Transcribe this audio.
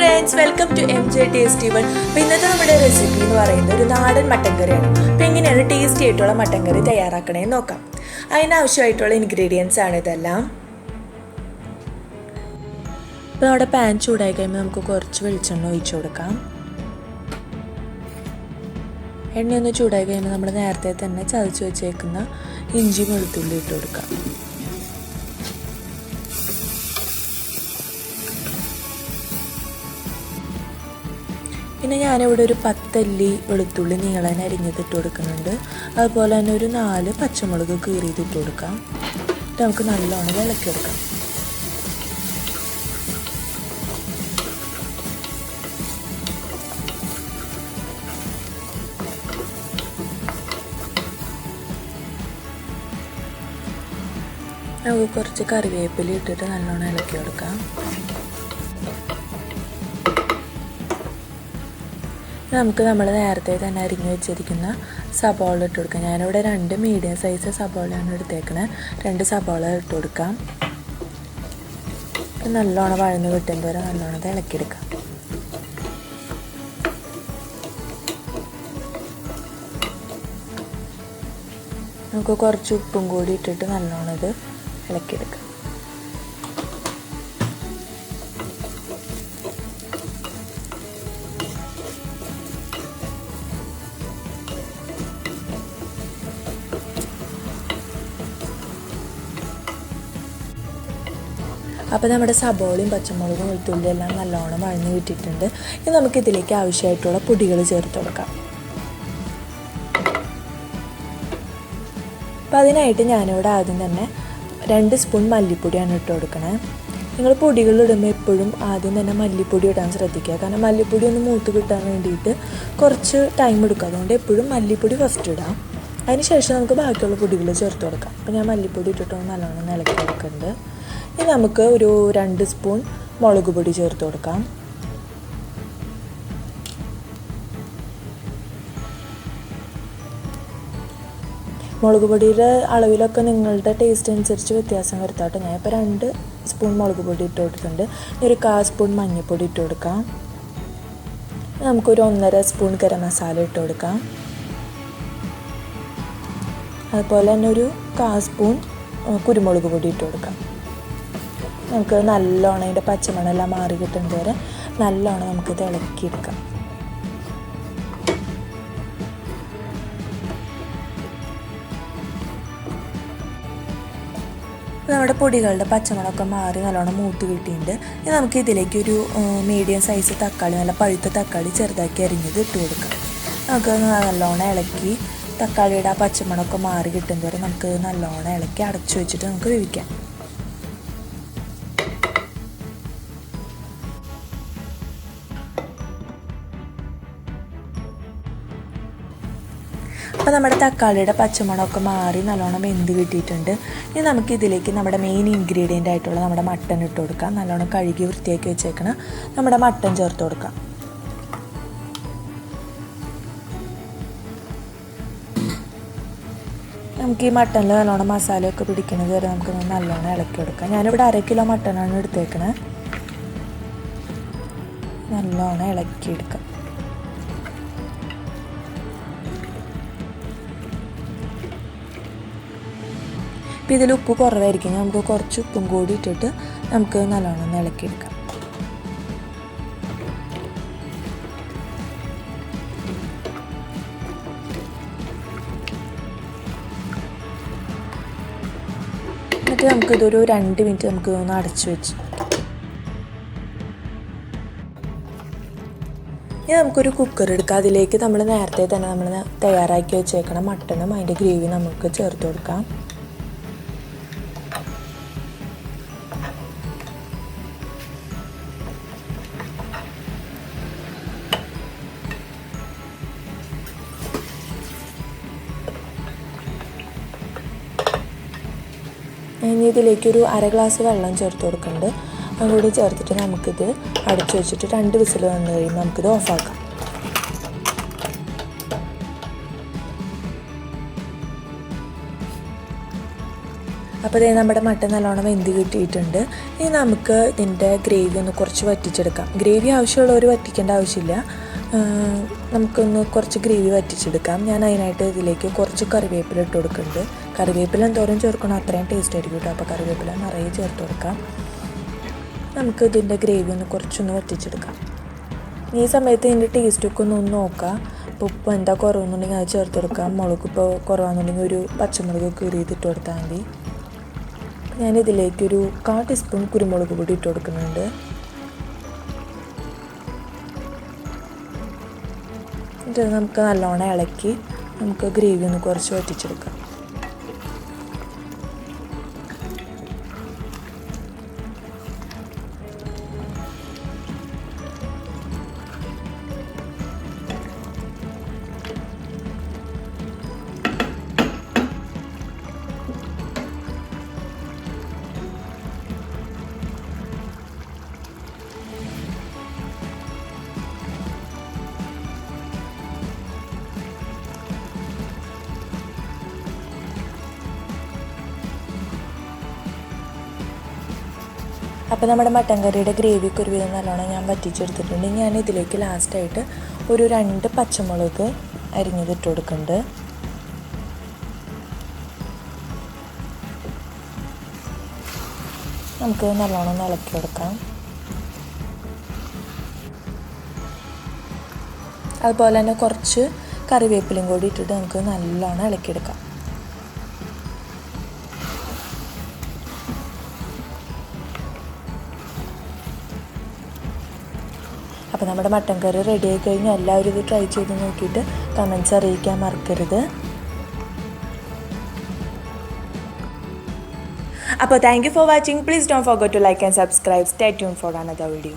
Friends, welcome to MJ tasty one. അപ്പോൾ ഇന്നത്തെ നമ്മുടെ റെസിപ്പി എന്ന് പറയുന്നത് ഒരു നാടൻ മട്ടൻ കറിയാണ്. അപ്പോൾ എങ്ങനെയാണ് ടേസ്റ്റി ആയിട്ടുള്ള മട്ടൻ കറി തയ്യാറാക്കണേന്ന് നോക്കാം. അതിനാവശ്യമായിട്ടുള്ള ഇൻഗ്രീഡിയൻസ് ആണ് ഇതെല്ലാം. അപ്പോൾ നമ്മുടെ പാൻ ചൂടായി കഴിയുമ്പോൾ നമുക്ക് കുറച്ച് വെളിച്ചെണ്ണ ഒഴിച്ചു കൊടുക്കാം. എണ്ണയൊന്ന് ചൂടായി കഴിയുമ്പോൾ നമ്മൾ നേരത്തെ തന്നെ ചതച്ച് വെച്ചേക്കുന്ന ഇഞ്ചി വെളുത്തുള്ളി ഇട്ട് കൊടുക്കാം. പിന്നെ ഞാനിവിടെ ഒരു 10 അല്ലി വെളുത്തുള്ളി നീളൻ അരിഞ്ഞതിട്ട് കൊടുക്കുന്നുണ്ട്. അതുപോലെ തന്നെ ഒരു 4 പച്ചമുളക് കീറിയതിട്ട് കൊടുക്കാം. നമുക്ക് നല്ലോണം ഇളക്കിയെടുക്കാം. നമുക്ക് കുറച്ച് കറിവേപ്പില ഇട്ടിട്ട് നല്ലോണം ഇളക്കി കൊടുക്കാം. നമുക്ക് നമ്മൾ നേരത്തെ തന്നെ അരിഞ്ഞ് വെച്ചിരിക്കുന്ന സബോള ഇട്ട് കൊടുക്കാം. ഞാനിവിടെ 2 മീഡിയം സൈസ് സബോളയാണ് എടുത്തേക്കണേ. 2 സബോള ഇട്ട് കൊടുക്കാം. നല്ലോണം വഴന്ന് കിട്ടുമ്പോൾ വരെ നല്ലോണം ഇളക്കിയെടുക്കാം. നമുക്ക് കുറച്ച് ഉപ്പും കൂടി ഇട്ടിട്ട് നല്ലോണം ഇത് ഇളക്കിയെടുക്കാം. അപ്പോൾ നമ്മുടെ സബോളയും പച്ചമുളകും വെളുത്തുള്ളി എല്ലാം നല്ലോണം വഴഞ്ഞ് കിട്ടിയിട്ടുണ്ട്. ഇനി നമുക്കിതിലേക്ക് ആവശ്യമായിട്ടുള്ള പൊടികൾ ചേർത്ത് കൊടുക്കാം. അപ്പോൾ അതിനായിട്ട് ഞാനിവിടെ ആദ്യം തന്നെ 2 സ്പൂൺ മല്ലിപ്പൊടിയാണ് ഇട്ട് കൊടുക്കണേ. നിങ്ങൾ പൊടികളിടുമ്പോൾ എപ്പോഴും ആദ്യം തന്നെ മല്ലിപ്പൊടി ഇടാൻ ശ്രദ്ധിക്കുക. കാരണം മല്ലിപ്പൊടി ഒന്ന് മൂത്ത് കിട്ടാൻ വേണ്ടിയിട്ട് കുറച്ച് ടൈം എടുക്കും. അതുകൊണ്ട് എപ്പോഴും മല്ലിപ്പൊടി ഫസ്റ്റ് ഇടാം. അതിന് ശേഷം നമുക്ക് ബാക്കിയുള്ള പൊടികൾ ചേർത്ത് കൊടുക്കാം. അപ്പോൾ ഞാൻ മല്ലിപ്പൊടി ഇട്ടിട്ടൊന്ന് നല്ലോണം ഇളക്കി കൊടുക്കുന്നുണ്ട്. ഇനി നമുക്ക് ഒരു 2 സ്പൂൺ മുളക് പൊടി ചേർത്ത് കൊടുക്കാം. മുളക് പൊടിയുടെ അളവിലൊക്കെ നിങ്ങളുടെ ടേസ്റ്റ് അനുസരിച്ച് വ്യത്യാസം വരുത്താട്ടോ. ഞാൻ ഇപ്പോൾ 2 സ്പൂൺ മുളക് പൊടി ഇട്ട് കൊടുത്തിട്ടുണ്ട്. ഒരു 1/4 സ്പൂൺ മഞ്ഞൾപ്പൊടി ഇട്ട് കൊടുക്കാം. നമുക്കൊരു 1.5 സ്പൂൺ ഗരം മസാല ഇട്ട് കൊടുക്കാം. അതുപോലെ തന്നെ ഒരു 1/4 സ്പൂൺ കുരുമുളക് പൊടി ഇട്ട് കൊടുക്കാം. നമുക്ക് നല്ലോണം അതിൻ്റെ പച്ചമണമെല്ലാം മാറി കിട്ടുന്നത് വരെ നല്ലോണം നമുക്കിത് ഇളക്കിയെടുക്കാം. നമ്മുടെ പൊടികളുടെ പച്ചമണമൊക്കെ മാറി നല്ലോണം മൂത്ത് കിട്ടിയിട്ടുണ്ട്. ഇനി നമുക്ക് ഇതിലേക്ക് ഒരു മീഡിയം സൈസ് തക്കാളി, നല്ല പഴുത്ത തക്കാളി ചെറുതാക്കി അരിഞ്ഞത് ഇട്ട് കൊടുക്കാം. നമുക്ക് നല്ലോണം ഇളക്കി തക്കാളിയുടെ ആ പച്ചമണമൊക്കെ മാറി കിട്ടുന്നത് വരെ നമുക്ക് നല്ലോണം ഇളക്കി അടച്ചു വെച്ചിട്ട് നമുക്ക് വേവിക്കാം. അപ്പോൾ നമ്മുടെ തക്കാളിയുടെ പച്ചമണമൊക്കെ മാറി നല്ലോണം വെന്ത് കിട്ടിയിട്ടുണ്ട്. ഇനി നമുക്കിതിലേക്ക് നമ്മുടെ മെയിൻ ഇൻഗ്രീഡിയൻ്റ് ആയിട്ടുള്ള നമ്മുടെ മട്ടൻ ഇട്ട് കൊടുക്കാം. നല്ലോണം കഴുകി വൃത്തിയാക്കി വെച്ചേക്കണം നമ്മുടെ മട്ടൻ ചേർത്ത് കൊടുക്കാം. നമുക്ക് ഈ മട്ടനിൽ നല്ലോണം മസാലയൊക്കെ പിടിക്കുന്നത് വരെ നമുക്ക് നല്ലോണം ഇളക്കി കൊടുക്കാം. ഞാനിവിടെ 1/2 കിലോ മട്ടനാണ് എടുത്തേക്കണേ. നല്ലോണം ഇളക്കിയെടുക്കാം. ഇപ്പോൾ ഇതിൽ ഉപ്പ് കുറവായിരിക്കും. നമുക്ക് കുറച്ച് ഉപ്പും കൂടി ഇട്ടിട്ട് നമുക്ക് നല്ലോണം ഇളക്കിയെടുക്കാം. എന്നിട്ട് നമുക്കിതൊരു 2 മിനിറ്റ് നമുക്ക് ഒന്ന് അടച്ചു വെച്ച് ഇനി നമുക്കൊരു കുക്കർ എടുക്കാം. അതിലേക്ക് നമ്മൾ നേരത്തെ തന്നെ നമ്മൾ തയ്യാറാക്കി വെച്ചേക്കണം മട്ടനും അതിൻ്റെ ഗ്രേവി നമുക്ക് ചേർത്ത് കൊടുക്കാം. ഇനി ഇതിലേക്കൊരു 1/2 ഗ്ലാസ് വെള്ളം ചേർത്ത് കൊടുക്കുന്നുണ്ട്. അതുകൂടി ചേർത്തിട്ട് നമുക്കിത് അടച്ചു വെച്ചിട്ട് 2 വിസിൽ വന്നു കഴിയുമ്പോൾ നമുക്കിത് ഓഫാക്കാം. അപ്പോൾ ഇതേ നമ്മുടെ മട്ടൻ നല്ലോണം വെന്ത് കിട്ടിയിട്ടുണ്ട്. ഇനി നമുക്ക് ഇതിൻ്റെ ഗ്രേവി ഒന്ന് കുറച്ച് വറ്റിച്ചെടുക്കാം. ഗ്രേവി ആവശ്യമുള്ളവർ വറ്റിക്കേണ്ട ആവശ്യമില്ല. നമുക്കൊന്ന് കുറച്ച് ഗ്രേവി വറ്റിച്ചെടുക്കാം. ഞാൻ അതിനായിട്ട് ഇതിലേക്ക് കുറച്ച് കറിവേപ്പില ഇട്ട് കൊടുക്കുന്നുണ്ട്. കറിവേപ്പില എന്തോരം ചേർക്കണം അത്രയും ടേസ്റ്റ് ആയിരിക്കും കേട്ടോ. അപ്പോൾ കറിവേപ്പില നിറയെ ചേർത്ത് കൊടുക്കാം. നമുക്ക് ഇതിൻ്റെ ഗ്രേവി ഒന്ന് കുറച്ചൊന്ന് വറ്റിച്ചെടുക്കാം. ഈ സമയത്ത് ഇതിൻ്റെ ടേസ്റ്റൊക്കെ ഒന്ന് നോക്കാം. ഇപ്പോൾ ഉപ്പ് എന്താ കുറവെന്നുണ്ടെങ്കിൽ അത് ചേർത്ത് കൊടുക്കാം. മുളക് ഇപ്പോൾ കുറവാണെന്നുണ്ടെങ്കിൽ ഒരു പച്ചമുളക് കീറിയിട്ട് കൊടുത്താൽ മതി. ഞാനിതിലേക്കൊരു 1/4 ടീസ്പൂൺ കുരുമുളക് പൊടി ഇട്ട് കൊടുക്കുന്നുണ്ട്. എന്നിട്ട് നമുക്ക് നല്ലോണം ഇളക്കി നമുക്ക് ഗ്രേവി ഒന്ന് കുറച്ച് വറ്റിച്ചെടുക്കാം. അപ്പോൾ നമ്മുടെ മട്ടൻ കറിയുടെ ഗ്രേവിക്ക് ഒരുവിധം നല്ലോണം ഞാൻ വറ്റിച്ചെടുത്തിട്ടുണ്ട്. ഞാൻ ഇതിലേക്ക് ലാസ്റ്റായിട്ട് ഒരു 2 പച്ചമുളക് അരിഞ്ഞതിട്ട് കൊടുക്കുന്നുണ്ട്. നമുക്ക് നല്ലോണം ഇളക്കി കൊടുക്കാം. അതുപോലെ തന്നെ കുറച്ച് കറിവേപ്പിലയും കൂടി ഇട്ടിട്ട് നമുക്ക് നല്ലോണം ഇളക്കിയെടുക്കാം. അപ്പോൾ നമ്മുടെ മട്ടൻ കറി റെഡി ആയി കഴിഞ്ഞാൽ എല്ലാവരും ഇത് ട്രൈ ചെയ്ത് നോക്കിയിട്ട് കമൻറ്റ്സ് അറിയിക്കാൻ മറക്കരുത്. അപ്പോൾ thank you for watching. Please don't forget to like and subscribe. Stay tune for another video.